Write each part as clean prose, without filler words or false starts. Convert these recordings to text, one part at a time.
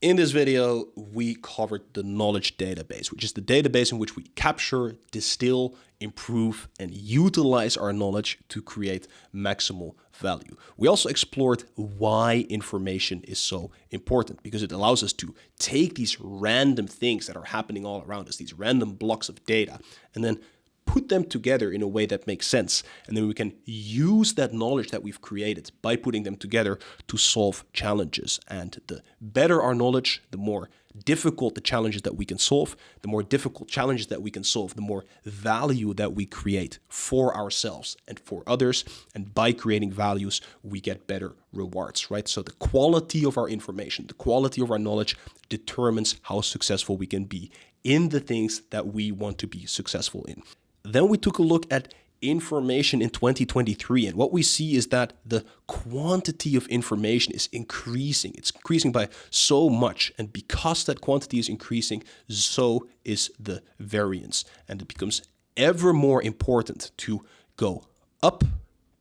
In this video, we covered the knowledge database, which is the database in which we capture, distill, improve, and utilize our knowledge to create maximal value. We also explored why information is so important, because it allows us to take these random things that are happening all around us, these random blocks of data, and then put them together in a way that makes sense. And then we can use that knowledge that we've created by putting them together to solve challenges. And the better our knowledge, the more difficult the challenges that we can solve. The more difficult challenges that we can solve, the more value that we create for ourselves and for others. And by creating values, we get better rewards, right? So the quality of our information, the quality of our knowledge determines how successful we can be in the things that we want to be successful in. Then we took a look at information in 2023, and what we see is that the quantity of information is increasing. It's increasing by so much, and because that quantity is increasing, so is the variance, and it becomes ever more important to go up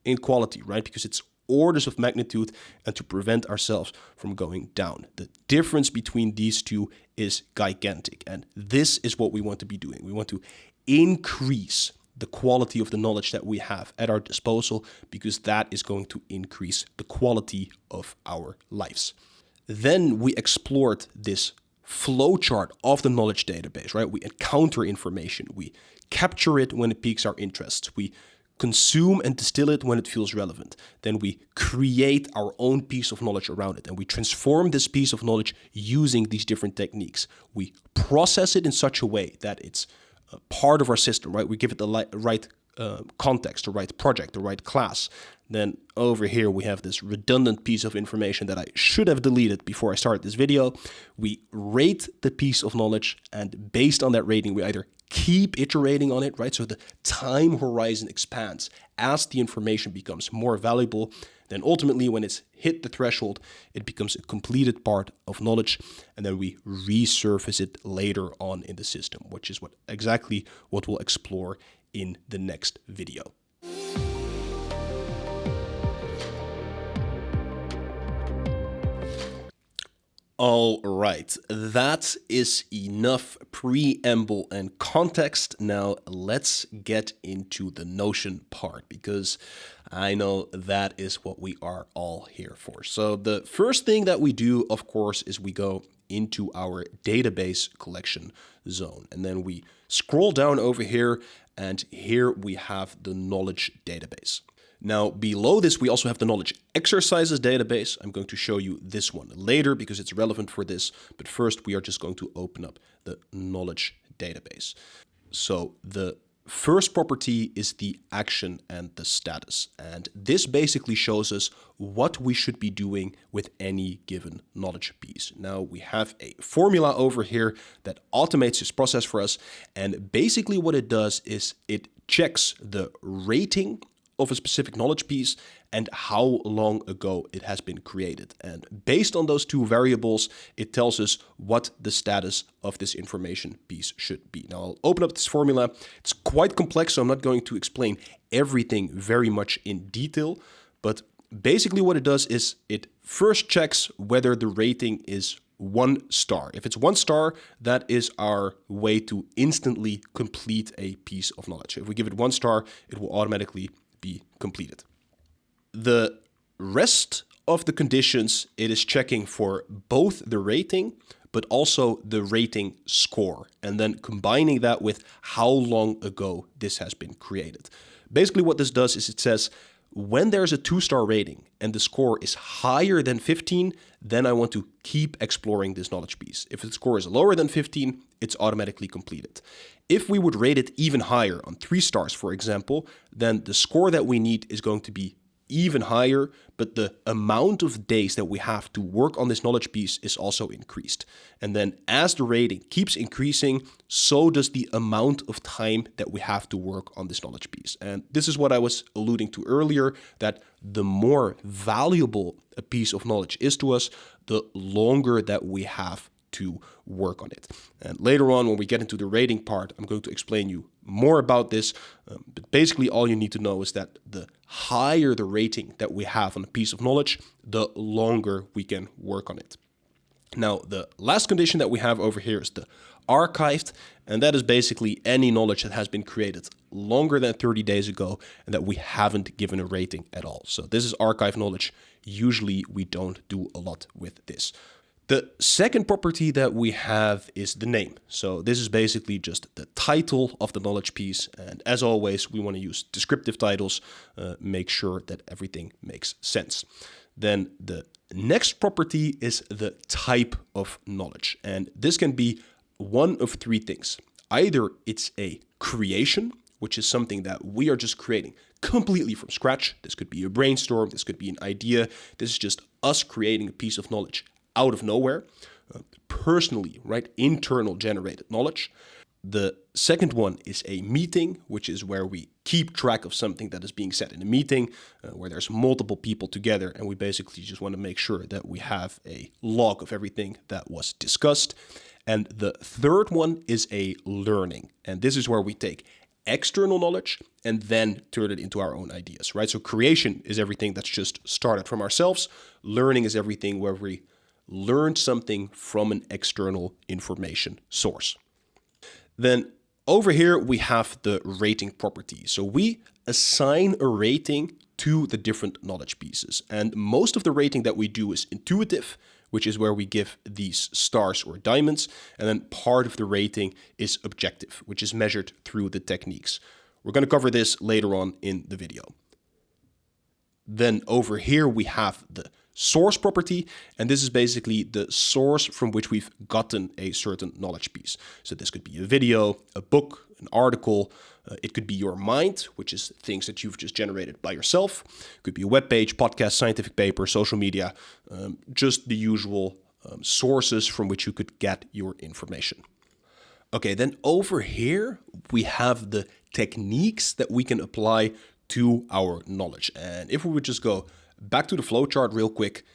in quality, right? Because it's orders of magnitude, and to prevent ourselves from going down. The difference between these two is gigantic, and this is what we want to be doing. We want to increase the quality of the knowledge that we have at our disposal, because that is going to increase the quality of our lives. Then we explored this flowchart of the knowledge database, right? We encounter information, we capture it when it piques our interest, we consume and distill it when it feels relevant. Then we create our own piece of knowledge around it, and we transform this piece of knowledge using these different techniques. We process it in such a way that it's part of our system, right? We give it the right context, the right project, the right class. Then over here we have this redundant piece of information that I should have deleted before I started this video. We rate the piece of knowledge, and based on that rating, we either keep iterating on it, right? So the time horizon expands as the information becomes more valuable. Then ultimately, when it's hit the threshold, it becomes a completed part of knowledge, and then we resurface it later on in the system, which is exactly what we'll explore in the next video. All right, that is enough preamble and context. Now let's get into the Notion part, because I know that is what we are all here for. So the first thing that we do, of course, is we go into our database collection zone, and then we scroll down over here, and here we have the knowledge database. Now, below this, we also have the knowledge exercises database. I'm going to show you this one later because it's relevant for this. But first, we are just going to open up the knowledge database. So the first property is the action and the status. And this basically shows us what we should be doing with any given knowledge piece. Now, we have a formula over here that automates this process for us. And basically what it does is it checks the rating of a specific knowledge piece and how long ago it has been created. And based on those two variables, it tells us what the status of this information piece should be. Now, I'll open up this formula. It's quite complex, so I'm not going to explain everything very much in detail, but basically what it does is it first checks whether the rating is 1 star. If it's 1 star, that is our way to instantly complete a piece of knowledge. If we give it 1 star, it will automatically be completed. The rest of the conditions, it is checking for both the rating, but also the rating score, and then combining that with how long ago this has been created. Basically what this does is it says, when there's a 2-star rating and the score is higher than 15, then I want to keep exploring this knowledge piece. If the score is lower than 15, it's automatically completed. If we would rate it even higher, on 3 stars, for example, then the score that we need is going to be even higher, but the amount of days that we have to work on this knowledge piece is also increased. And then as the rating keeps increasing, so does the amount of time that we have to work on this knowledge piece. And this is what I was alluding to earlier, that the more valuable a piece of knowledge is to us, the longer that we have to work on it. And later on, when we get into the rating part, I'm going to explain you more about this. But basically, all you need to know is that the higher the rating that we have on a piece of knowledge, the longer we can work on it. Now, the last condition that we have over here is the archived, and that is basically any knowledge that has been created longer than 30 days ago and that we haven't given a rating at all. So this is archived knowledge. Usually we don't do a lot with this. The second property that we have is the name. So this is basically just the title of the knowledge piece. And as always, we want to use descriptive titles, make sure that everything makes sense. Then the next property is the type of knowledge. And this can be one of three things. Either it's a creation, which is something that we are just creating completely from scratch. This could be a brainstorm. This could be an idea. This is just us creating a piece of knowledge out of nowhere, personally, right? Internal generated knowledge. The second one is a meeting, which is where we keep track of something that is being said in a meeting, where there's multiple people together, and we basically just want to make sure that we have a log of everything that was discussed. And the third one is a learning, and this is where we take external knowledge and then turn it into our own ideas, right? So creation is everything that's just started from ourselves. Learning is everything where we learn something from an external information source. Then over here, we have the rating property. So we assign a rating to the different knowledge pieces. And most of the rating that we do is intuitive, which is where we give these stars or diamonds. And then part of the rating is objective, which is measured through the techniques. We're going to cover this later on in the video. Then over here, we have the source property, and this is basically the source from which we've gotten a certain knowledge piece. So this could be a video, a book, an article. It could be your mind, which is things that you've just generated by yourself. It could be a web page, podcast, scientific paper, social media, just the usual sources from which you could get your information. Okay, then over here, we have the techniques that we can apply to our knowledge. And if we would just go back to the flowchart real quick,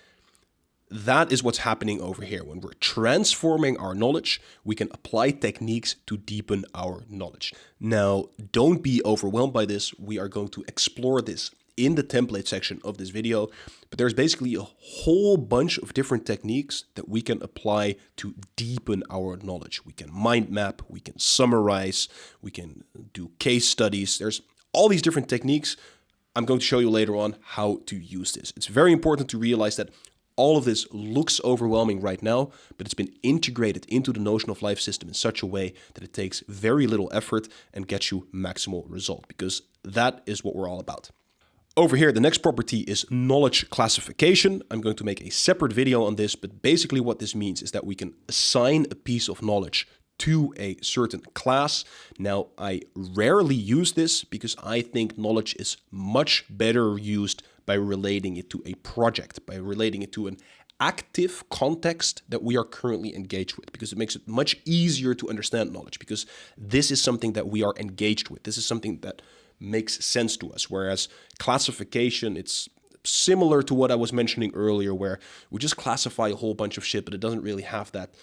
that is what's happening over here. When we're transforming our knowledge, we can apply techniques to deepen our knowledge. Now, don't be overwhelmed by this. We are going to explore this in the template section of this video, but there's basically a whole bunch of different techniques that we can apply to deepen our knowledge. We can mind map, we can summarize, we can do case studies. There's all these different techniques. I'm going to show you later on how to use this. It's very important to realize that all of this looks overwhelming right now, but it's been integrated into the Notion of Life system in such a way that it takes very little effort and gets you maximal result, because that is what we're all about. Over here, the next property is knowledge classification. I'm going to make a separate video on this, but basically what this means is that we can assign a piece of knowledge to a certain class. Now, I rarely use this because I think knowledge is much better used by relating it to a project, by relating it to an active context that we are currently engaged with, because it makes it much easier to understand knowledge, because this is something that we are engaged with. This is something that makes sense to us, whereas classification, it's similar to what I was mentioning earlier, where we just classify a whole bunch of shit, but it doesn't really have that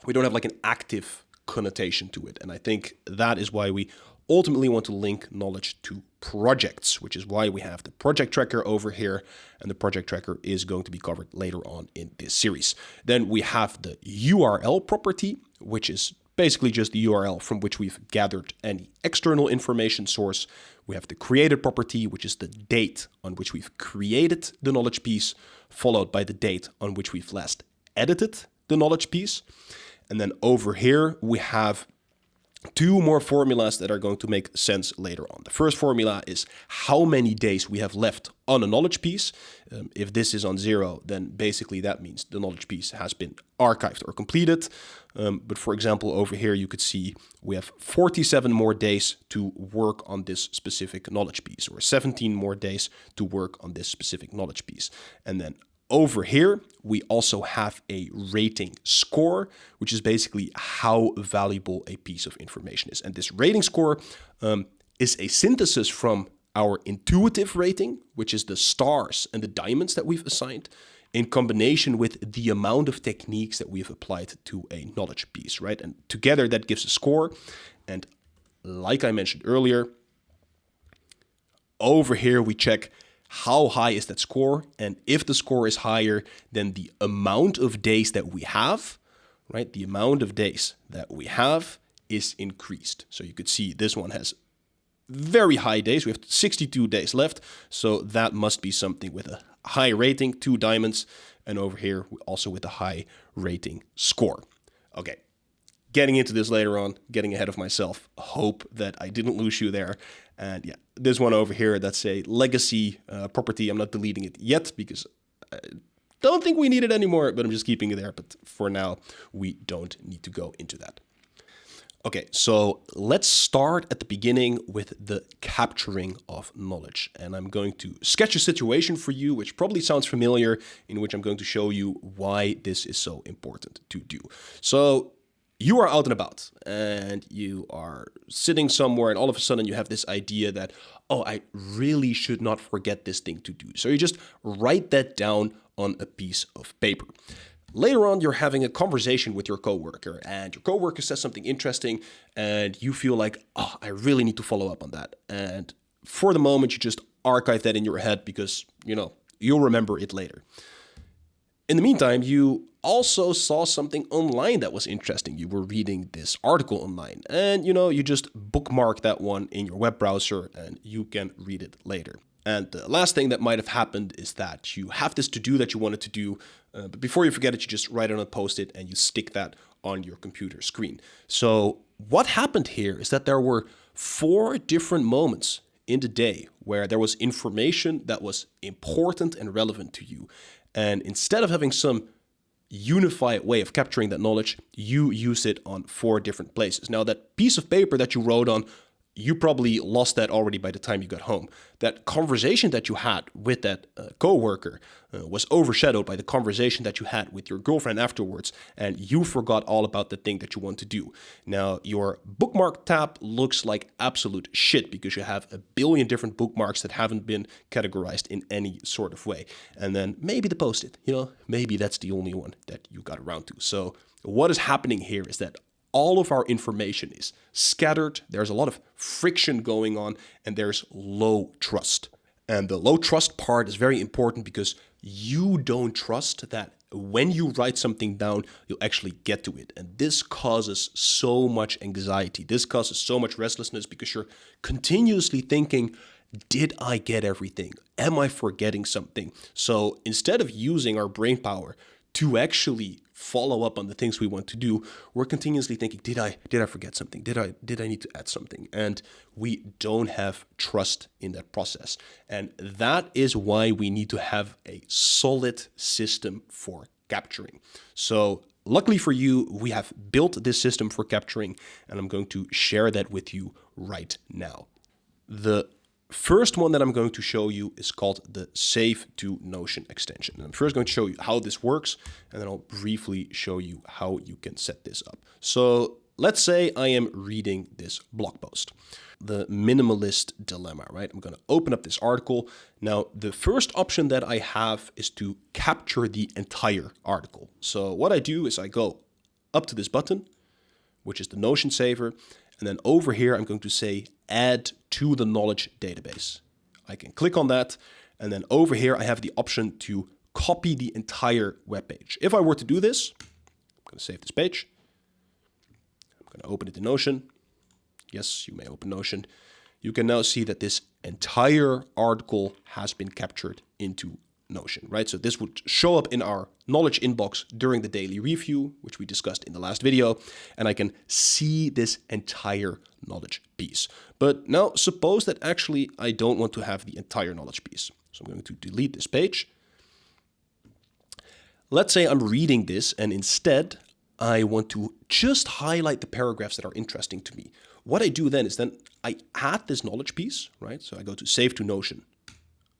we don't have like an active connotation to it. And I think that is why we ultimately want to link knowledge to projects, which is why we have the project tracker over here. And the project tracker is going to be covered later on in this series. Then we have the URL property, which is basically just the URL from which we've gathered any external information source. We have the created property, which is the date on which we've created the knowledge piece, followed by the date on which we've last edited the knowledge piece. And then over here, we have two more formulas that are going to make sense later on. The first formula is how many days we have left on a knowledge piece. If this is on 0, then basically that means the knowledge piece has been archived or completed. But for example, over here, you could see we have 47 more days to work on this specific knowledge piece, or 17 more days to work on this specific knowledge piece. And then over here, we also have a rating score, which is basically how valuable a piece of information is. And this rating score is a synthesis from our intuitive rating, which is the stars and the diamonds that we've assigned, in combination with the amount of techniques that we've applied to a knowledge piece, right? And together that gives a score. And like I mentioned earlier, over here we check how high is that score? And if the score is higher, then the amount of days that we have, right? The amount of days that we have is increased. So you could see this one has very high days. We have 62 days left. So that must be something with a high rating, 2 diamonds. And over here, also with a high rating score. Okay, getting into this later on, getting ahead of myself. Hope that I didn't lose you there. And yeah, this one over here, that's a legacy property. I'm not deleting it yet because I don't think we need it anymore, but I'm just keeping it there. But for now, we don't need to go into that. Okay, so let's start at the beginning with the capturing of knowledge. And I'm going to sketch a situation for you, which probably sounds familiar, in which I'm going to show you why this is so important to do. So you are out and about and you are sitting somewhere and all of a sudden you have this idea that, oh, I really should not forget this thing to do. So you just write that down on a piece of paper. Later on, you're having a conversation with your coworker and your coworker says something interesting and you feel like, oh, I really need to follow up on that. And for the moment, you just archive that in your head because, you'll remember it later. In the meantime, you also saw something online that was interesting. You were reading this article online and, you just bookmark that one in your web browser and you can read it later. And the last thing that might have happened is that you have this to-do that you wanted to do, but before you forget it, you just write it on a Post-it and you stick that on your computer screen. So what happened here is that there were 4 different moments in the day where there was information that was important and relevant to you. And instead of having some unified way of capturing that knowledge, you use it on 4 different places. Now, that piece of paper that you wrote on, you probably lost that already by the time you got home. That conversation that you had with that coworker was overshadowed by the conversation that you had with your girlfriend afterwards, and you forgot all about the thing that you want to do. Now, your bookmark tab looks like absolute shit because you have a billion different bookmarks that haven't been categorized in any sort of way. And then maybe the Post-it, maybe that's the only one that you got around to. So what is happening here is that all of our information is scattered. There's a lot of friction going on and there's low trust. And the low trust part is very important because you don't trust that when you write something down, you'll actually get to it. And this causes so much anxiety. This causes so much restlessness because you're continuously thinking, did I get everything? Am I forgetting something? So instead of using our brain power to actually follow up on the things we want to do, we're continuously thinking, did I forget something? Did I need to add something? And we don't have trust in that process. And that is why we need to have a solid system for capturing. So luckily for you, we have built this system for capturing, and I'm going to share that with you right now. The first one that I'm going to show you is called the Save to Notion extension. And I'm first going to show you how this works, and then I'll briefly show you how you can set this up. So let's say I am reading this blog post, the minimalist dilemma, right? I'm going to open up this article. Now, the first option that I have is to capture the entire article. So what I do is I go up to this button, which is the Notion saver. And then over here, I'm going to say add to the knowledge database. I can click on that. And then over here, I have the option to copy the entire web page. If I were to do this, I'm going to save this page. I'm going to open it in Notion. Yes, you may open Notion. You can now see that this entire article has been captured into Notion, right? So this would show up in our knowledge inbox during the daily review, which we discussed in the last video, and I can see this entire knowledge piece. But now suppose that actually I don't want to have the entire knowledge piece. So I'm going to delete this page. Let's say I'm reading this and instead I want to just highlight the paragraphs that are interesting to me. What I do then is I add this knowledge piece, right? So I go to Save to Notion,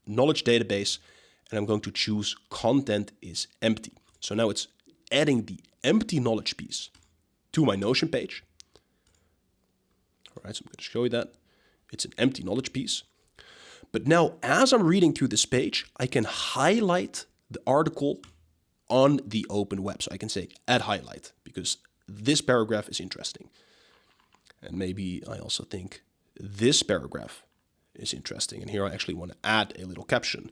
knowledge database, and I'm going to choose content is empty. So now it's adding the empty knowledge piece to my Notion page. All right, so I'm going to show you that. It's an empty knowledge piece. But now as I'm reading through this page, I can highlight the article on the open web. So I can say add highlight because this paragraph is interesting. And maybe I also think this paragraph is interesting. And here I actually want to add a little caption.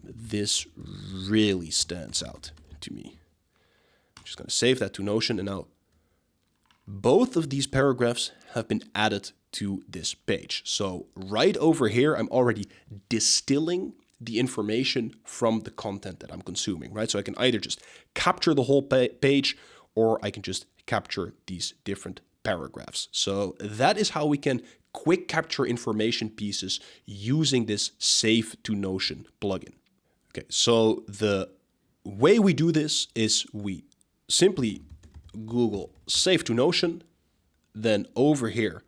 This really stands out to me. I'm just going to save that to Notion, and now both of these paragraphs have been added to this page. So right over here, I'm already distilling the information from the content that I'm consuming, right? So I can either just capture the whole page, or I can just capture these different paragraphs. So that is how we can quick capture information pieces using this Save to Notion plugin. Okay, so the way we do this is we simply Google Save to Notion, then over here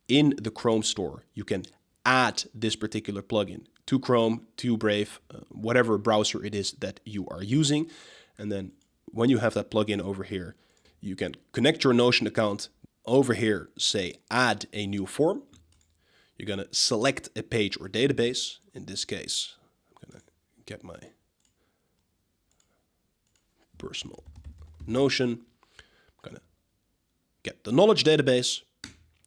in the Chrome store, you can add this particular plugin to Chrome, to Brave, whatever browser it is that you are using. And then when you have that plugin over here, you can connect your Notion account. Over here, say add a new form. You're going to select a page or database. In this case, I'm going to get my personal Notion. I'm going to get the knowledge database,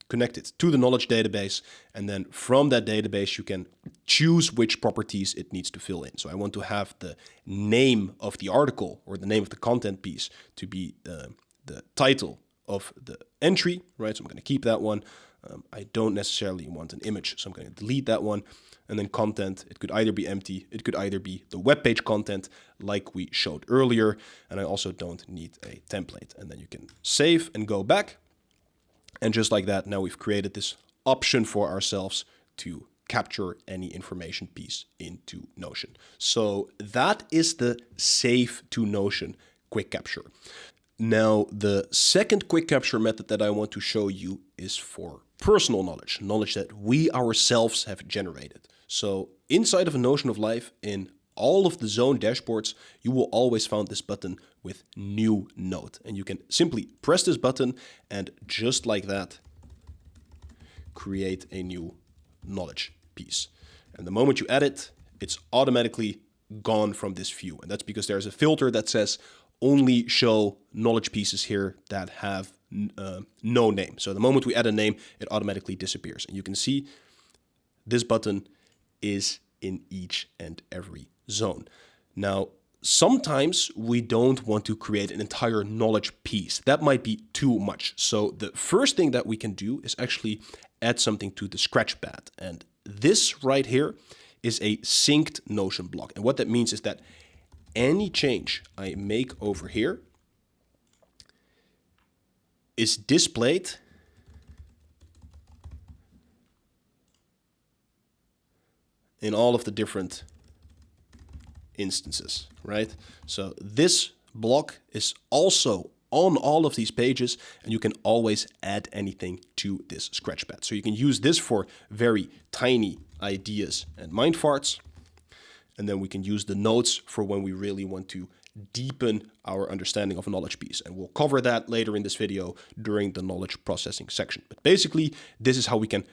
connect it to the knowledge database, and then from that database, you can choose which properties it needs to fill in. So I want to have the name of the article or the name of the content piece to be the title of the entry, right? So I'm going to keep that one. I don't necessarily want an image, so I'm going to delete that one. And then content, it could either be empty, it could either be the web page content like we showed earlier, and I also don't need a template. And then you can save and go back. And just like that, now we've created this option for ourselves to capture any information piece into Notion. So that is the Save to Notion quick capture. Now, the second quick capture method that I want to show you is for personal knowledge, knowledge that we ourselves have generated. So inside of a Notion of Life, in all of the zone dashboards, you will always find this button with New Note. And you can simply press this button and just like that, create a new knowledge piece. And the moment you add it, it's automatically gone from this view. And that's because there's a filter that says only show knowledge pieces here that have no name. So the moment we add a name, it automatically disappears. And you can see this button is in each and every zone. Now, sometimes we don't want to create an entire knowledge piece. That might be too much. So the first thing that we can do is actually add something to the scratchpad. And this right here is a synced Notion block. And what that means is that any change I make over here is displayed in all of the different instances, right? So this block is also on all of these pages, and you can always add anything to this scratchpad. So you can use this for very tiny ideas and mind farts. And then we can use the notes for when we really want to deepen our understanding of a knowledge piece. And we'll cover that later in this video during the knowledge processing section. But basically, this is how we can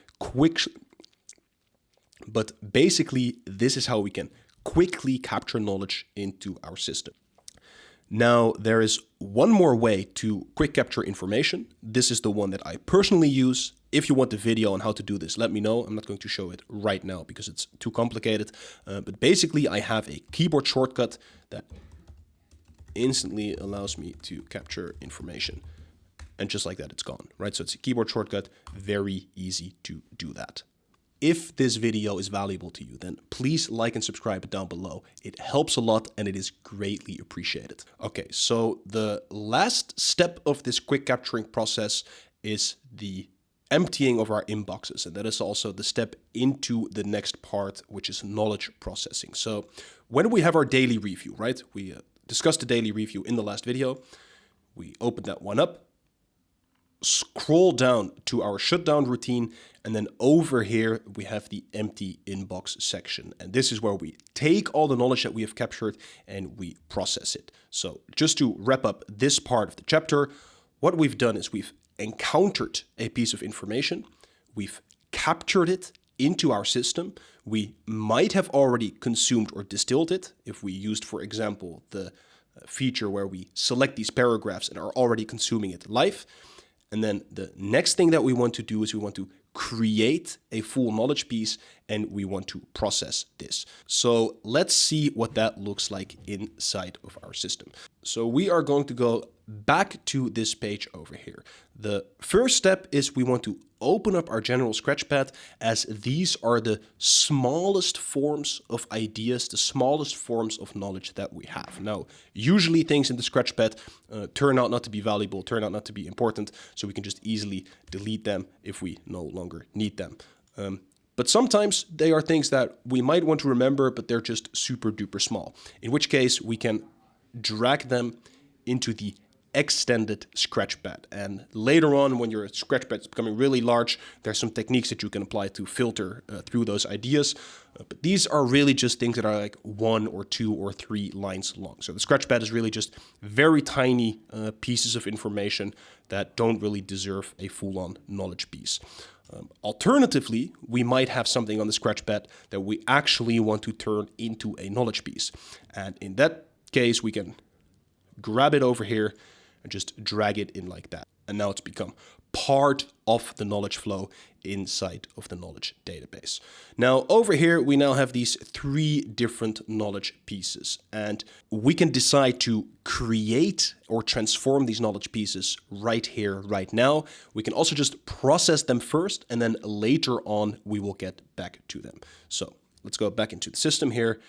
quickly capture knowledge into our system. Now, there is one more way to quick capture information. This is the one that I personally use. If you want the video on how to do this, let me know. I'm not going to show it right now because it's too complicated. But basically, I have a keyboard shortcut that instantly allows me to capture information. And just like that, it's gone, right? So it's a keyboard shortcut, very easy to do that. If this video is valuable to you, then please like and subscribe down below. It helps a lot and it is greatly appreciated. Okay, so the last step of this quick capturing process is the emptying of our inboxes. And that is also the step into the next part, which is knowledge processing. So when we have our daily review, right? We discussed the daily review in the last video. We open that one up, scroll down to our shutdown routine, and then over here we have the empty inbox section. And this is where we take all the knowledge that we have captured and we process it. So just to wrap up this part of the chapter, what we've done is we've encountered a piece of information, we've captured it into our system. We might have already consumed or distilled it if we used, for example, the feature where we select these paragraphs and are already consuming it live. And then the next thing that we want to do is we want to create a full knowledge piece and we want to process this. So let's see what that looks like inside of our system. So we are going to go back to this page over here. The first step is we want to open up our general Scratchpad, as these are the smallest forms of ideas, the smallest forms of knowledge that we have. Now, usually things in the Scratchpad turn out not to be valuable, turn out not to be important, so we can just easily delete them if we no longer need them. But sometimes they are things that we might want to remember, but they're just super duper small, in which case we can drag them into the extended Scratchpad. And later on, when your Scratchpad is becoming really large, there's some techniques that you can apply to filter through those ideas. But these are really just things that are like 1 or 2 or 3 lines long. So the Scratchpad is really just very tiny pieces of information that don't really deserve a full-on knowledge piece. Alternatively, we might have something on the Scratchpad that we actually want to turn into a knowledge piece. And in that case, we can grab it over here and just drag it in like that. And now it's become part of the knowledge flow inside of the knowledge database. Now over here, we now have these 3 different knowledge pieces, and we can decide to create or transform these knowledge pieces right here, right now. We can also just process them first, and then later on, we will get back to them. So let's go back into the system here,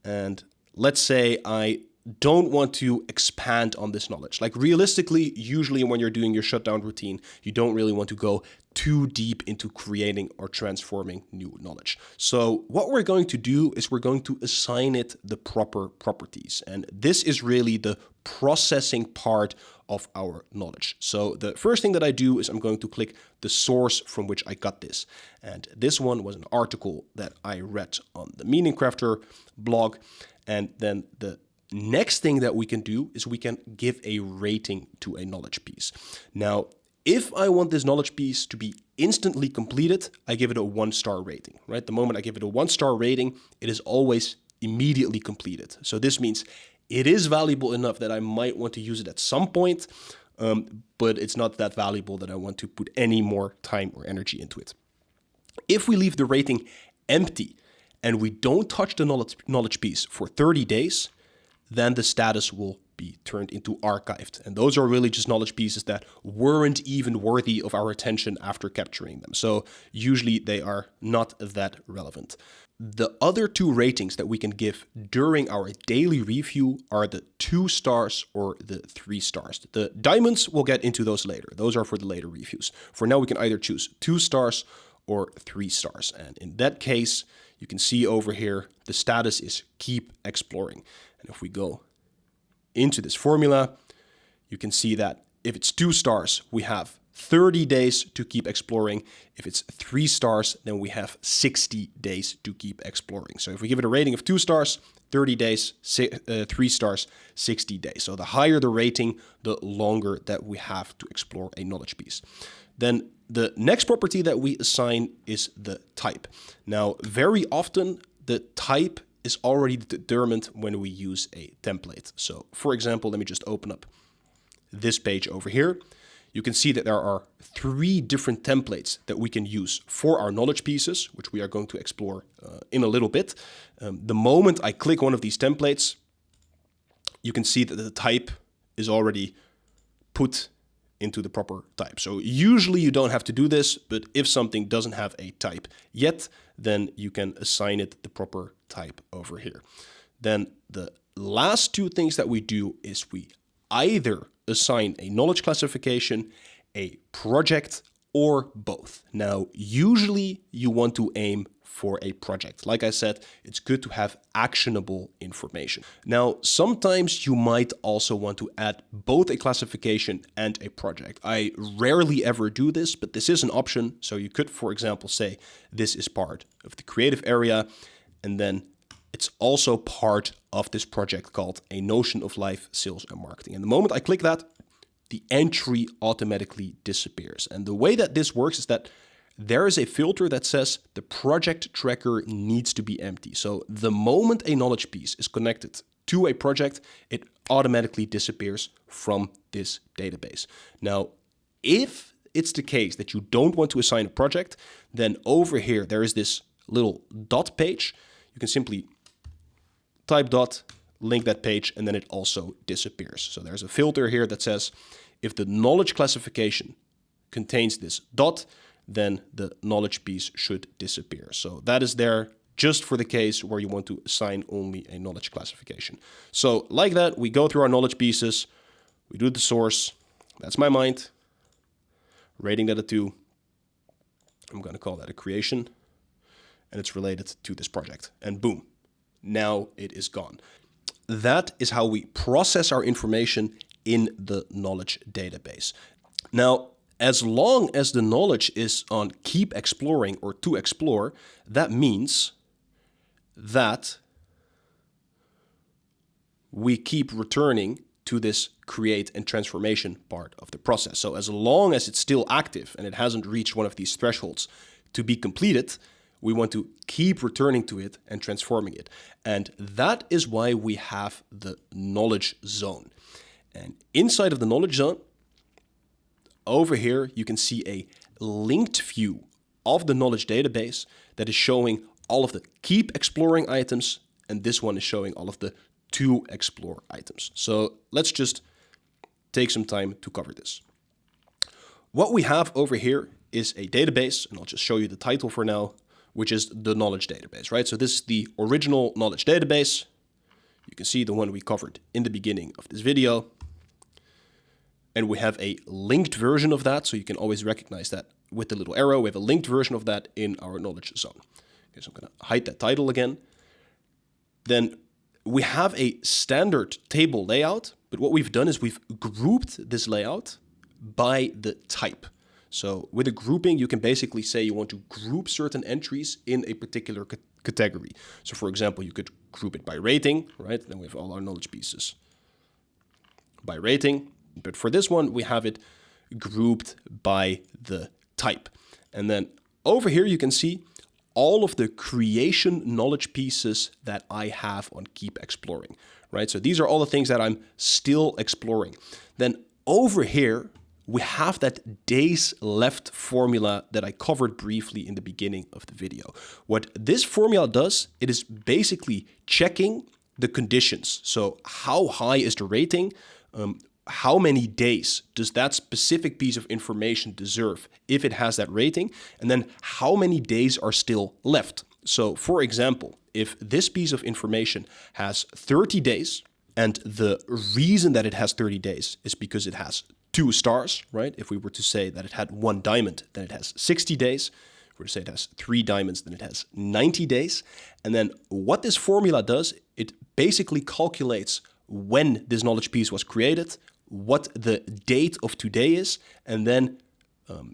and let's say I don't want to expand on this knowledge. Like realistically, usually when you're doing your shutdown routine, you don't really want to go too deep into creating or transforming new knowledge. So what we're going to do is we're going to assign it the proper properties. And this is really the processing part of our knowledge. So the first thing that I do is I'm going to click the source from which I got this. And this one was an article that I read on the Meaning Crafter blog. And then the next thing that we can do is we can give a rating to a knowledge piece. Now, if I want this knowledge piece to be instantly completed, I give it a 1-star rating, right? The moment I give it a 1-star rating, it is always immediately completed. So this means it is valuable enough that I might want to use it at some point, but it's not that valuable that I want to put any more time or energy into it. If we leave the rating empty and we don't touch the knowledge piece for 30 days, then the status will be turned into archived. And those are really just knowledge pieces that weren't even worthy of our attention after capturing them. So usually they are not that relevant. The other 2 ratings that we can give during our daily review are the 2 stars or the 3 stars. The diamonds, we'll get into those later. Those are for the later reviews. For now, we can either choose 2 stars or 3 stars. And in that case, you can see over here, the status is keep exploring. And if we go into this formula, you can see that if it's 2 stars, we have 30 days to keep exploring. If it's 3 stars, then we have 60 days to keep exploring. So if we give it a rating of 2 stars, 30 days, 3 stars, 60 days. So the higher the rating, the longer that we have to explore a knowledge piece. Then the next property that we assign is the type. Now, very often the type is already determined when we use a template. So for example, let me just open up this page over here. You can see that there are 3 different templates that we can use for our knowledge pieces, which we are going to explore in a little bit. The moment I click one of these templates, you can see that the type is already put into the proper type. So usually you don't have to do this, but if something doesn't have a type yet, then you can assign it the proper type over here. Then the last 2 things that we do is we either assign a knowledge classification, a project, or both. Now, usually you want to aim for a project. Like I said, it's good to have actionable information. Now, sometimes you might also want to add both a classification and a project. I rarely ever do this, but this is an option. So you could, for example, say this is part of the creative area, and then it's also part of this project called A Notion of Life, Sales and Marketing. And the moment I click that, the entry automatically disappears. And the way that this works is that there is a filter that says the project tracker needs to be empty. So the moment a knowledge piece is connected to a project, it automatically disappears from this database. Now, if it's the case that you don't want to assign a project, then over here there is this little dot page. You can simply type dot, link that page, and then it also disappears. So there's a filter here that says if the knowledge classification contains this dot, then the knowledge piece should disappear. So that is there just for the case where you want to assign only a knowledge classification. So like that, we go through our knowledge pieces, we do the source, that's my mind, rating that a 2, I'm going to call that a creation, and it's related to this project, and boom, now it is gone. That is how we process our information in the knowledge database. Now, as long as the knowledge is on keep exploring or to explore, that means that we keep returning to this create and transformation part of the process. So as long as it's still active and it hasn't reached one of these thresholds to be completed, we want to keep returning to it and transforming it. And that is why we have the knowledge zone. And inside of the knowledge zone, over here, you can see a linked view of the knowledge database that is showing all of the keep exploring items, and this one is showing all of the to explore items. So let's just take some time to cover this. What we have over here is a database, and I'll just show you the title for now, which is the knowledge database, right? So this is the original knowledge database. You can see the one we covered in the beginning of this video. And we have a linked version of that, so you can always recognize that with the little arrow. We have a linked version of that in our knowledge zone. Okay, so I'm going to hide that title again. Then we have a standard table layout, but what we've done is we've grouped this layout by the type. So with a grouping, you can basically say you want to group certain entries in a particular category. So for example, you could group it by rating, right? Then we have all our knowledge pieces by rating. But for this one, we have it grouped by the type. And then over here, you can see all of the creation knowledge pieces that I have on Keep Exploring, right? So these are all the things that I'm still exploring. Then over here, we have that days left formula that I covered briefly in the beginning of the video. What this formula does, it is basically checking the conditions. So how high is the rating? How many days does that specific piece of information deserve if it has that rating? And then how many days are still left? So for example, if this piece of information has 30 days, and the reason that it has 30 days is because it has 2 stars, right? If we were to say that it had 1 diamond, then it has 60 days. If we were to say it has 3 diamonds, then it has 90 days. And then what this formula does, it basically calculates when this knowledge piece was created, what the date of today is, and then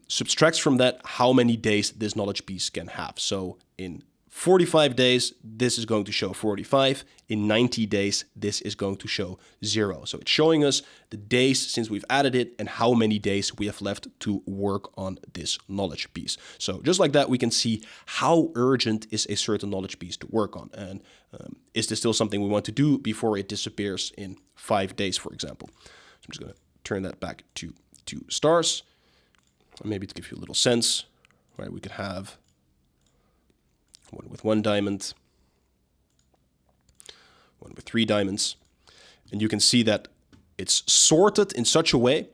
subtracts from that how many days this knowledge piece can have. So in 45 days, this is going to show 45. In 90 days, this is going to show 0. So it's showing us the days since we've added it and how many days we have left to work on this knowledge piece. So just like that, we can see how urgent is a certain knowledge piece to work on. And is this still something we want to do before it disappears in 5 days, for example? So I'm just going to turn that back to 2 stars. And maybe to give you a little sense, right? We could have one with 1 diamond, one with 3 diamonds. And you can see that it's sorted in such a way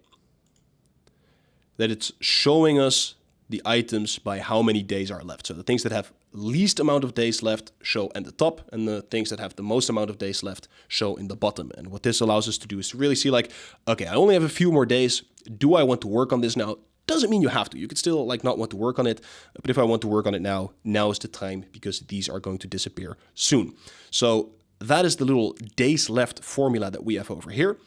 that it's showing us the items by how many days are left. So the things that have least amount of days left show at the top, and the things that have the most amount of days left show in the bottom. And what this allows us to do is to really see like, okay, I only have a few more days. Do I want to work on this now? Doesn't mean you have to. You could still like not want to work on it. But if I want to work on it now, now is the time because these are going to disappear soon. So that is the little days left formula that we have over here.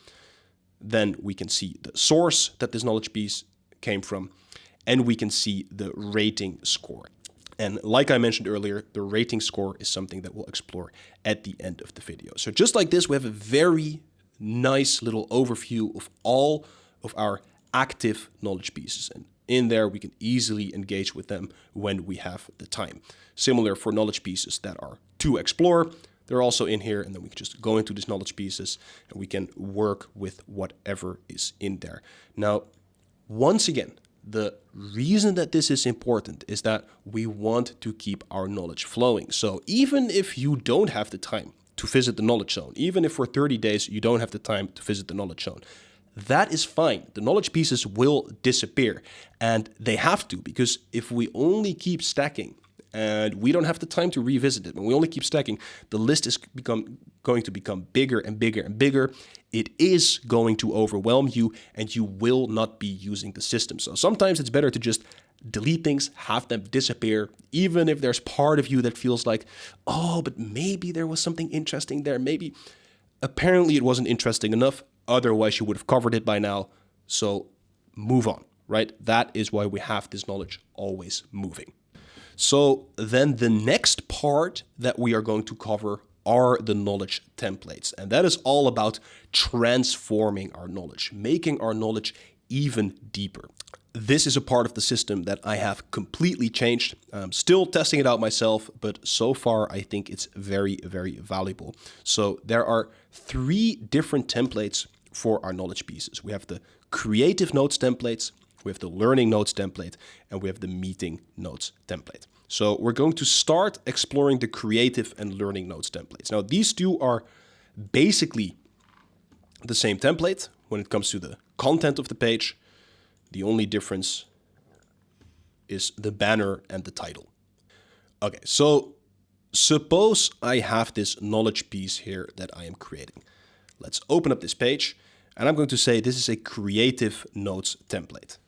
Then we can see the source that this knowledge piece came from, and we can see the rating score. And like I mentioned earlier, the rating score is something that we'll explore at the end of the video. So just like this, we have a very nice little overview of all of our active knowledge pieces. And in there, we can easily engage with them when we have the time. Similar for knowledge pieces that are to explore. They're also in here, and then we can just go into these knowledge pieces and we can work with whatever is in there. Now, once again, The reason that this is important is that we want to keep our knowledge flowing. So even if you don't have the time to visit the knowledge zone, even if for 30 days you don't have the time to visit the knowledge zone, that is fine. The knowledge pieces will disappear, and they have to, because if we only keep stacking and we don't have the time to revisit it, when we only keep stacking, the list is going to become bigger and bigger and bigger. It is going to overwhelm you, and you will not be using the system. So sometimes it's better to just delete things, have them disappear, even if there's part of you that feels like, oh, but maybe there was something interesting there. Maybe apparently it wasn't interesting enough. Otherwise, you would have covered it by now. So move on, right? That is why we have this knowledge always moving. So then the next part that we are going to cover are the knowledge templates. And that is all about transforming our knowledge, making our knowledge even deeper. This is a part of the system that I have completely changed. I'm still testing it out myself, but so far I think it's very, very valuable. So there are 3 different templates for our knowledge pieces. We have the creative notes templates, we have the learning notes template, and we have the meeting notes template. So we're going to start exploring the creative and learning notes templates. Now, these 2 are basically the same template when it comes to the content of the page. The only difference is the banner and the title. Okay, so suppose I have this knowledge piece here that I am creating. Let's open up this page, and I'm going to say this is a creative notes template.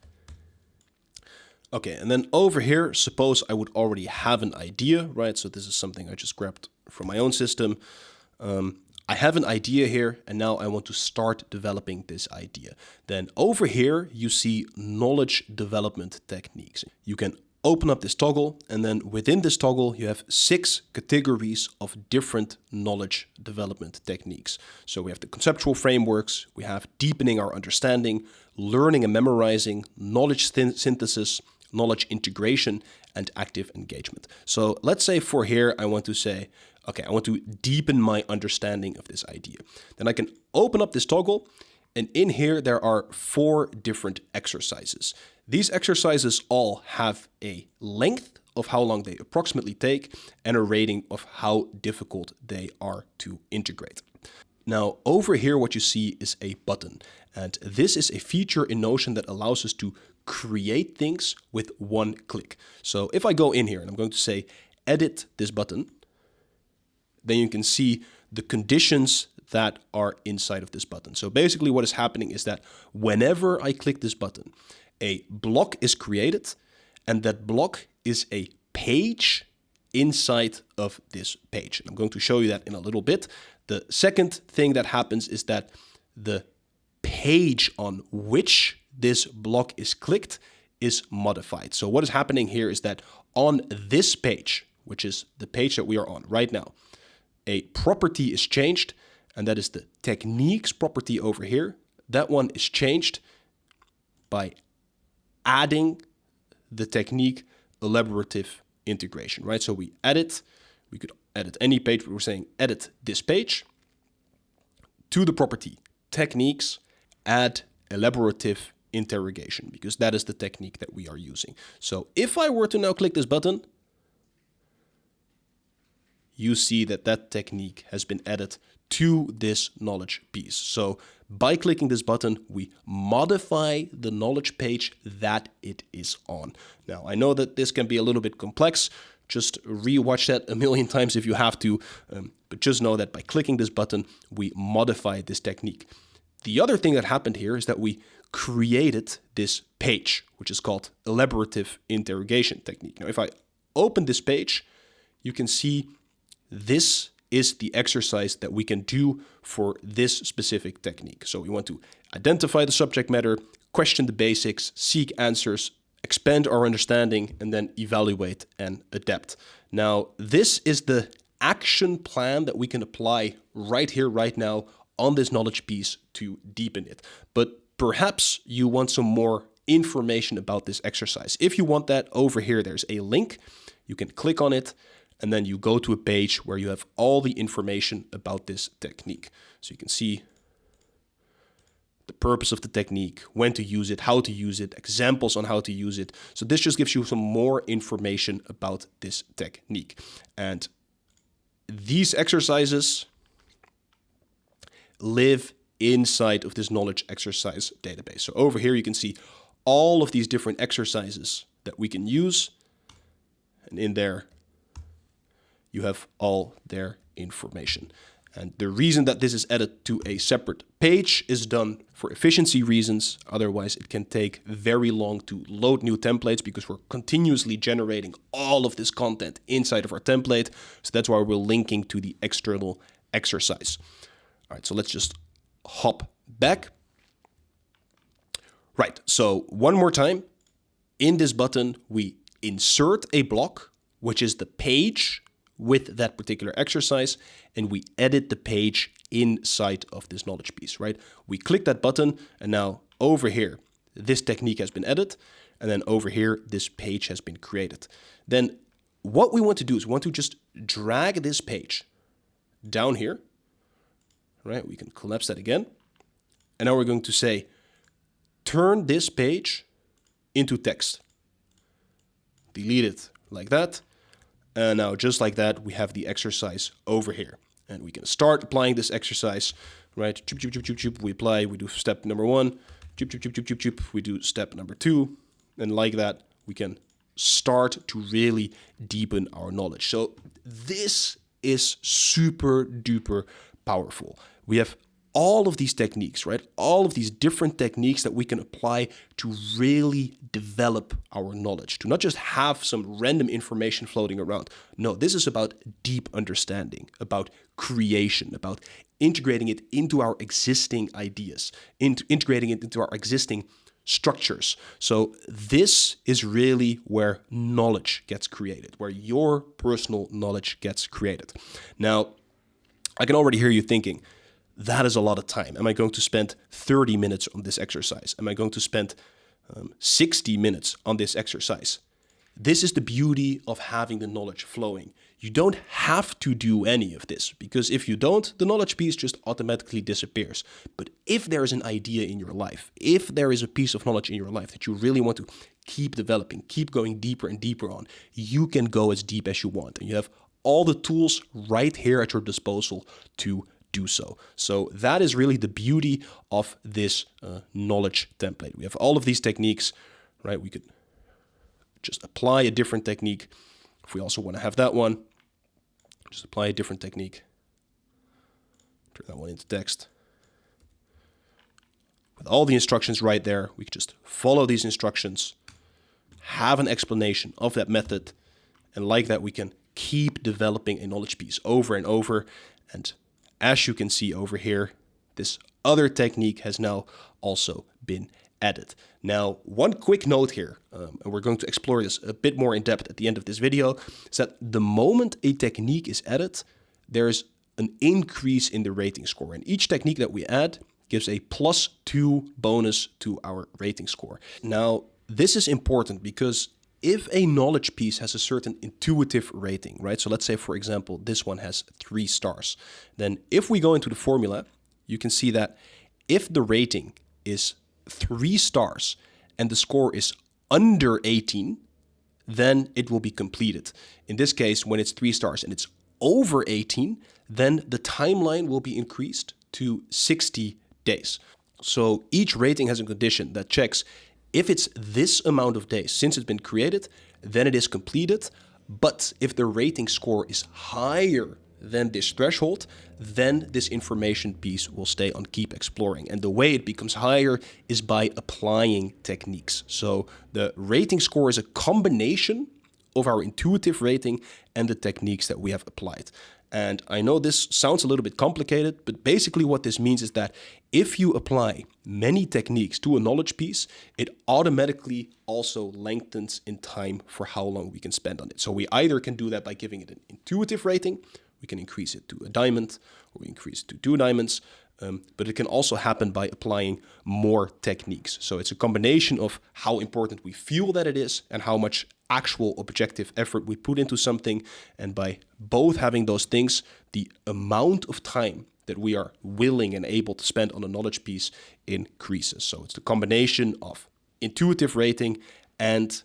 Okay, and then over here, suppose I would already have an idea, right? So this is something I just grabbed from my own system. I have an idea here, and now I want to start developing this idea. Then over here, you see knowledge development techniques. You can open up this toggle, and then within this toggle, you have 6 categories of different knowledge development techniques. So we have the conceptual frameworks, we have deepening our understanding, learning and memorizing, knowledge synthesis, knowledge integration, and active engagement. So let's say for here, I want to say, okay, I want to deepen my understanding of this idea. Then I can open up this toggle, and in here there are 4 different exercises. These exercises all have a length of how long they approximately take and a rating of how difficult they are to integrate. Now, over here, what you see is a button, and this is a feature in Notion that allows us to create things with 1 click. So if I go in here and I'm going to say, edit this button, then you can see the conditions that are inside of this button. So basically what is happening is that whenever I click this button, a block is created, and that block is a page inside of this page. And I'm going to show you that in a little bit. The second thing that happens is that the page on which this block is clicked is modified. So what is happening here is that on this page, which is the page that we are on right now, a property is changed, and that is the techniques property over here. That one is changed by adding the technique elaborative integration, right? So we could edit any page, but we're saying edit this page to the property techniques, add elaborative interrogation, because that is the technique that we are using. So if I were to now click this button, you see that that technique has been added to this knowledge piece. So by clicking this button, we modify the knowledge page that it is on. Now, I know that this can be a little bit complex. Just rewatch that a million times if you have to, but just know that by clicking this button, we modify this technique. The other thing that happened here is that we created this page, which is called elaborative interrogation technique. Now, if I open this page, you can see this is the exercise that we can do for this specific technique. So we want to identify the subject matter, question the basics, seek answers, expand our understanding, and then evaluate and adapt. Now, this is the action plan that we can apply right here, right now on this knowledge piece to deepen it. But perhaps you want some more information about this exercise. If you want that, over here, there's a link. You can click on it, and then you go to a page where you have all the information about this technique. So you can see the purpose of the technique, when to use it, how to use it, examples on how to use it. So this just gives you some more information about this technique. And these exercises live inside of this knowledge exercise database. So over here you can see all of these different exercises that we can use. And in there, you have all their information. And the reason that this is added to a separate page is done for efficiency reasons. Otherwise, it can take very long to load new templates because we're continuously generating all of this content inside of our template. So that's why we're linking to the external exercise. All right, so let's just hop back. Right, so one more time. In this button, we insert a block, which is the page with that particular exercise, and we edit the page inside of this knowledge piece, right? We click that button, and now over here, this technique has been added, and then over here, this page has been created. Then what we want to do is we want to just drag this page down here, right? We can collapse that again. And now we're going to say, turn this page into text. Delete it like that. And now just like that, we have the exercise over here. And we can start applying this exercise, right? Choop, choop, choop, choop, choop. We apply, we do step number 1. Choop, choop, choop, choop, choop, choop. We do step number 2. And like that, we can start to really deepen our knowledge. So this is super duper powerful. We have all of these techniques, right? All of these different techniques that we can apply to really develop our knowledge, to not just have some random information floating around. No, this is about deep understanding, about creation, about integrating it into our existing ideas, integrating it into our existing structures. So this is really where knowledge gets created, where your personal knowledge gets created. Now, I can already hear you thinking, that is a lot of time. Am I going to spend 30 minutes on this exercise? Am I going to spend 60 minutes on this exercise? This is the beauty of having the knowledge flowing. You don't have to do any of this, because if you don't, the knowledge piece just automatically disappears. But if there is an idea in your life, if there is a piece of knowledge in your life that you really want to keep developing, keep going deeper and deeper on, you can go as deep as you want. And you have all the tools right here at your disposal to do so. So that is really the beauty of this knowledge template. We have all of these techniques, right? We could just apply a different technique. If we also want to have that one, just apply a different technique. Turn that one into text. With all the instructions right there, we could just follow these instructions, have an explanation of that method, and like that, we can keep developing a knowledge piece over and over. And as you can see over here, this other technique has now also been added. Now, one quick note here, and we're going to explore this a bit more in depth at the end of this video, is that the moment a technique is added, there's an increase in the rating score. And each technique that we add gives a +2 bonus to our rating score. Now, this is important because if a knowledge piece has a certain intuitive rating, right? So let's say, for example, this one has 3 stars. Then if we go into the formula, you can see that if the rating is 3 stars and the score is under 18, then it will be completed. In this case, when it's 3 stars and it's over 18, then the timeline will be increased to 60 days. So each rating has a condition that checks if it's this amount of days since it's been created, then it is completed. But if the rating score is higher than this threshold, then this information piece will stay on Keep Exploring. And the way it becomes higher is by applying techniques. So the rating score is a combination of our intuitive rating and the techniques that we have applied. And I know this sounds a little bit complicated, but basically what this means is that if you apply many techniques to a knowledge piece, it automatically also lengthens in time for how long we can spend on it. So we either can do that by giving it an intuitive rating, we can increase it to a diamond, or we increase it to 2 diamonds, but it can also happen by applying more techniques. So it's a combination of how important we feel that it is and how much actual objective effort we put into something. And by both having those things, the amount of time that we are willing and able to spend on a knowledge piece increases. So it's the combination of intuitive rating and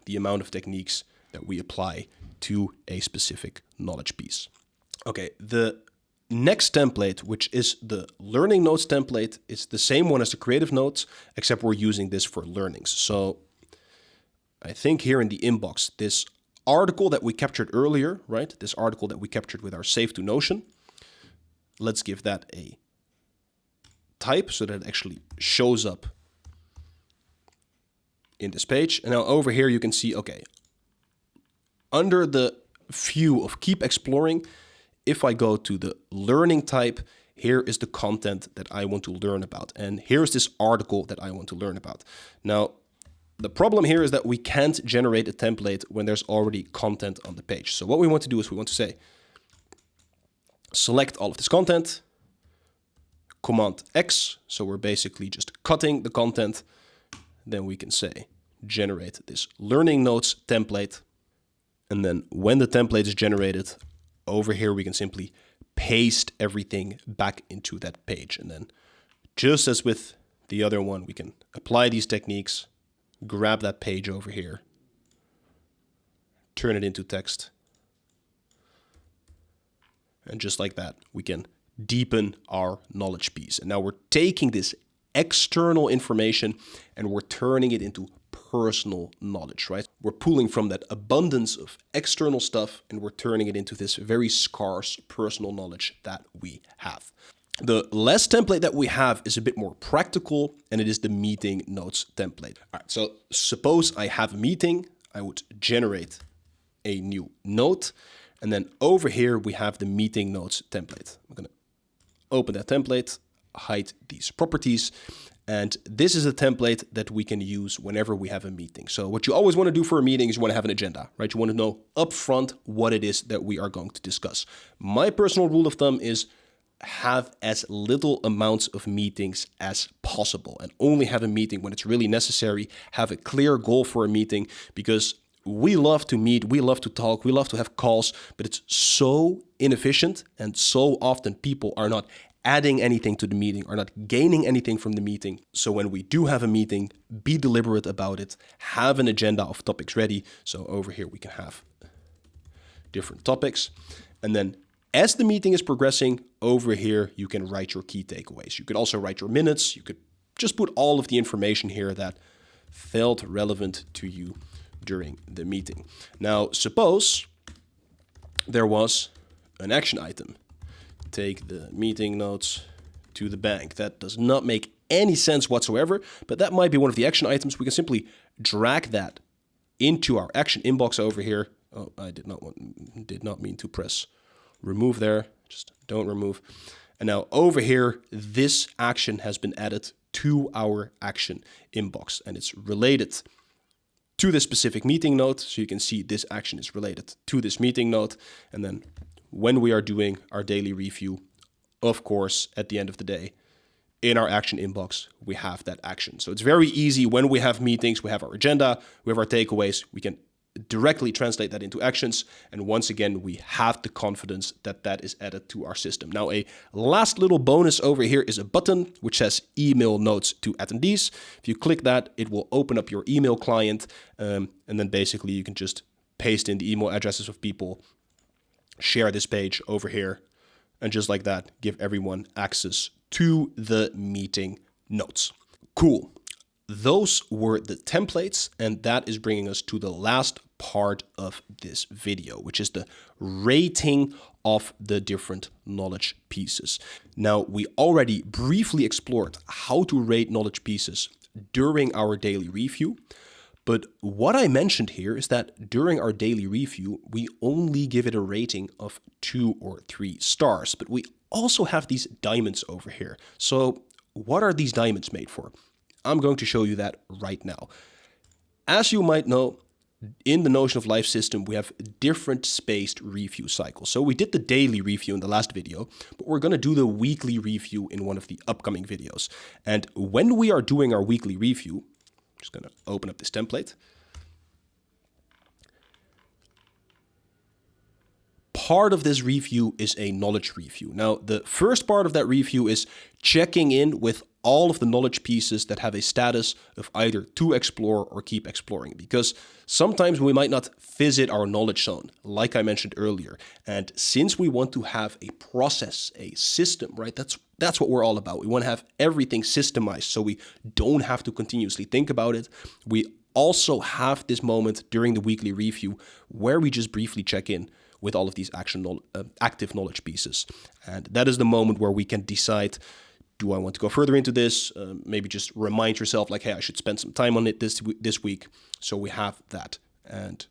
the amount of techniques that we apply to a specific knowledge piece. Okay, the next template, which is the learning notes template, is the same one as the creative notes, except we're using this for learnings. So I think here in the inbox, this article that we captured earlier, right? This article that we captured with our save to Notion. Let's give that a type so that it actually shows up in this page. And now over here you can see, okay, under the view of keep exploring, if I go to the learning type, here is the content that I want to learn about. And here's this article that I want to learn about. Now, the problem here is that we can't generate a template when there's already content on the page. So what we want to do is we want to say, select all of this content, Command X. So we're basically just cutting the content. Then we can say, generate this learning notes template. And then when the template is generated, over here we can simply paste everything back into that page. And then just as with the other one, we can apply these techniques, grab that page over here, turn it into text. And just like that, we can deepen our knowledge piece. And now we're taking this external information and we're turning it into personal knowledge, right? We're pulling from that abundance of external stuff and we're turning it into this very scarce personal knowledge that we have. The last template that we have is a bit more practical, and it is the meeting notes template. All right, so suppose I have a meeting, I would generate a new note, and then over here we have the meeting notes template. I'm gonna open that template, hide these properties, and this is a template that we can use whenever we have a meeting. So what you always want to do for a meeting is you want to have an agenda, right? You want to know upfront what it is that we are going to discuss. My personal rule of thumb is have as little amounts of meetings as possible and only have a meeting when it's really necessary. Have a clear goal for a meeting, because we love to meet, we love to talk, we love to have calls, but it's so inefficient and so often people are not adding anything to the meeting, are not gaining anything from the meeting. So when we do have a meeting, be deliberate about it, have an agenda of topics ready. So over here we can have different topics, and then as the meeting is progressing, over here you can write your key takeaways. You could also write your minutes. You could just put all of the information here that felt relevant to you during the meeting. Now, suppose there was an action item. Take the meeting notes to the bank. That does not make any sense whatsoever, but that might be one of the action items. We can simply drag that into our action inbox over here. Oh, I did not mean to press remove there. Just don't remove. And now over here, this action has been added to our action inbox, and it's related to this specific meeting note. So you can see this action is related to this meeting note. And then when we are doing our daily review, of course, at the end of the day, in our action inbox, we have that action. So it's very easy when we have meetings, we have our agenda, we have our takeaways, we can directly translate that into actions. And once again, we have the confidence that that is added to our system. Now, a last little bonus over here is a button which says email notes to attendees. If you click that, it will open up your email client. And then basically you can just paste in the email addresses of people, share this page over here, and just like that, give everyone access to the meeting notes. Cool. Those were the templates, and that is bringing us to the last part of this video, which is the rating of the different knowledge pieces. Now, we already briefly explored how to rate knowledge pieces during our daily review, but what I mentioned here is that during our daily review, we only give it a rating of 2 or 3 stars, but we also have these diamonds over here. So what are these diamonds made for? I'm going to show you that right now. As you might know, in the Notion of Life system, we have different spaced review cycles. So we did the daily review in the last video, but we're going to do the weekly review in one of the upcoming videos. And when we are doing our weekly review, I'm just going to open up this template. part of this review is a knowledge review. Now, the first part of that review is checking in with all of the knowledge pieces that have a status of either to explore or keep exploring, because sometimes we might not visit our knowledge zone, like I mentioned earlier. And since we want to have a process, a system, right? That's what we're all about. We want to have everything systemized so we don't have to continuously think about it. We also have this moment during the weekly review where we just briefly check in with all of these active knowledge pieces. And that is the moment where we can decide, do I want to go further into this? Maybe just remind yourself like, hey, I should spend some time on it this week. So we have that. And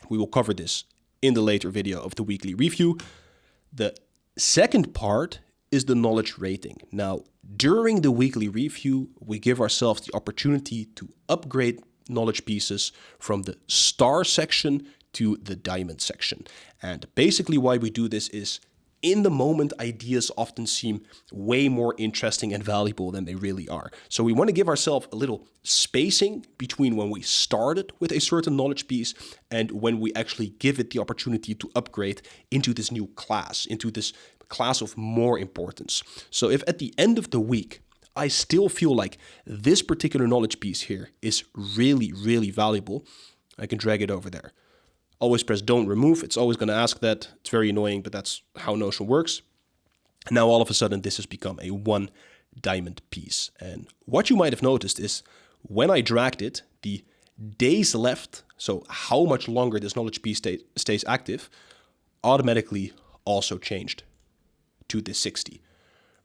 we will cover this in the later video of the weekly review. The second part is the knowledge rating. Now, during the weekly review, we give ourselves the opportunity to upgrade knowledge pieces from the star section to the diamond section. And basically why we do this is, in the moment, ideas often seem way more interesting and valuable than they really are. So we want to give ourselves a little spacing between when we started with a certain knowledge piece and when we actually give it the opportunity to upgrade into this new class, into this class of more importance. So if at the end of the week, I still feel like this particular knowledge piece here is really, really valuable, I can drag it over there. Always press don't remove. It's always going to ask that. It's very annoying, but that's how Notion works. And now all of a sudden, this has become a 1 diamond piece. And what you might have noticed is when I dragged it, the days left, so how much longer this knowledge piece stays active, automatically also changed to this 60,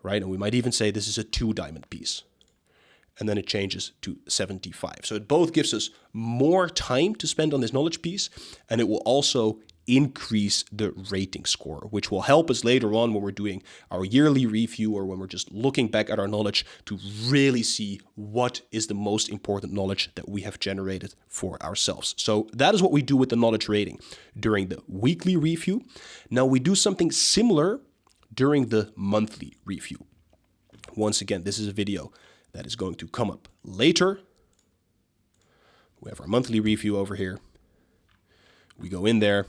right? And we might even say this is a 2 diamond piece. And then it changes to 75. So it both gives us more time to spend on this knowledge piece, and it will also increase the rating score, which will help us later on when we're doing our yearly review or when we're just looking back at our knowledge to really see what is the most important knowledge that we have generated for ourselves. So that is what we do with the knowledge rating during the weekly review. Now we do something similar during the monthly review. Once again, this is a video that is going to come up later. We have our monthly review over here. We go in there,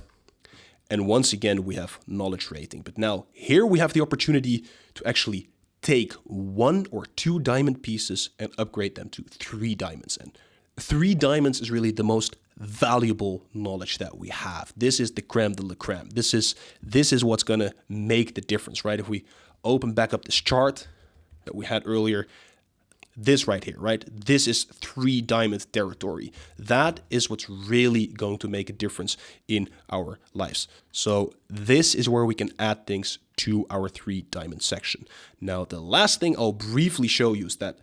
and once again, we have knowledge rating. But now here we have the opportunity to actually take 1 or 2 diamond pieces and upgrade them to 3 diamonds. And 3 diamonds is really the most valuable knowledge that we have. This is the creme de la creme. This is what's going to make the difference, right? If we open back up this chart that we had earlier, this right here, right? This is 3 diamond territory. That is what's really going to make a difference in our lives. So this is where we can add things to our 3 diamond section. Now, the last thing I'll briefly show you is that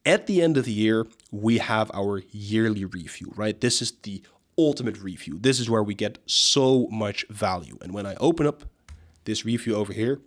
at the end of the year, we have our yearly review, right? This is the ultimate review. This is where we get so much value. And when I open up this review over here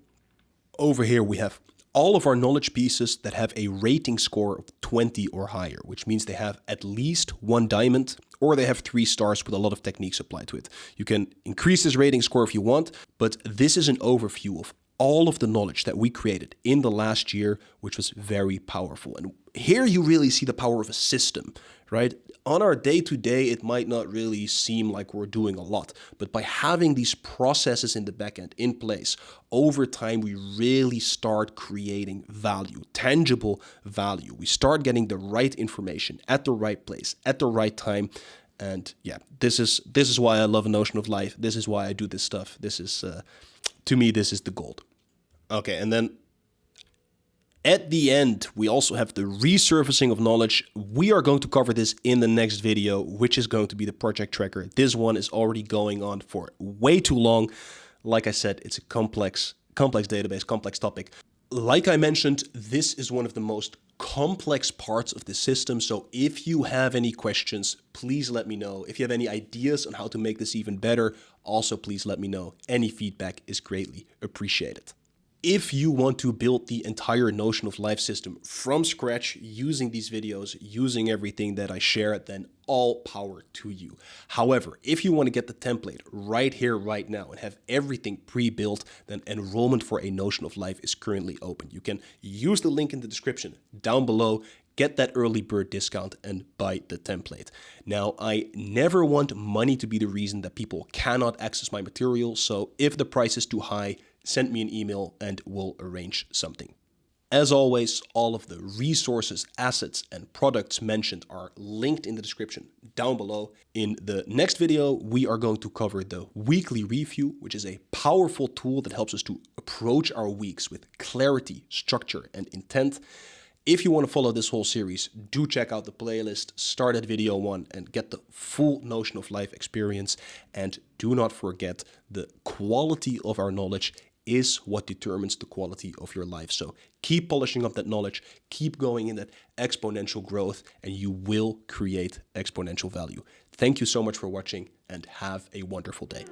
we have all of our knowledge pieces that have a rating score of 20 or higher, which means they have at least 1 diamond or they have 3 stars with a lot of techniques applied to it. You can increase this rating score if you want, but this is an overview of all of the knowledge that we created in the last year, which was very powerful. And here you really see the power of a system, right? On our day-to-day, it might not really seem like we're doing a lot, but by having these processes in the backend in place, over time, we really start creating value, tangible value. We start getting the right information at the right place, at the right time. And yeah, this is why I love a Notion of Life. This is why I do this stuff. This is, to me, this is the gold. Okay, and then at the end, we also have the resurfacing of knowledge. We are going to cover this in the next video, which is going to be the project tracker. This one is already going on for way too long. Like I said, it's a complex database, complex topic. Like I mentioned, this is one of the most complex parts of the system. So if you have any questions, please let me know. If you have any ideas on how to make this even better, also please let me know. Any feedback is greatly appreciated. If you want to build the entire Notion of Life system from scratch using these videos, using everything that I share, then all power to you. However, if you want to get the template right here, right now, and have everything pre-built, then enrollment for a Notion of Life is currently open. You can use the link in the description down below, get that early bird discount and buy the template. Now, I never want money to be the reason that people cannot access my material, so if the price is too high, send me an email and we'll arrange something. As always, all of the resources, assets, and products mentioned are linked in the description down below. In the next video, we are going to cover the weekly review, which is a powerful tool that helps us to approach our weeks with clarity, structure, and intent. If you want to follow this whole series, do check out the playlist, start at video 1 and get the full Notion of Life experience. And do not forget, the quality of our knowledge is what determines the quality of your life. So keep polishing up that knowledge, keep going in that exponential growth, and you will create exponential value. Thank you so much for watching and have a wonderful day.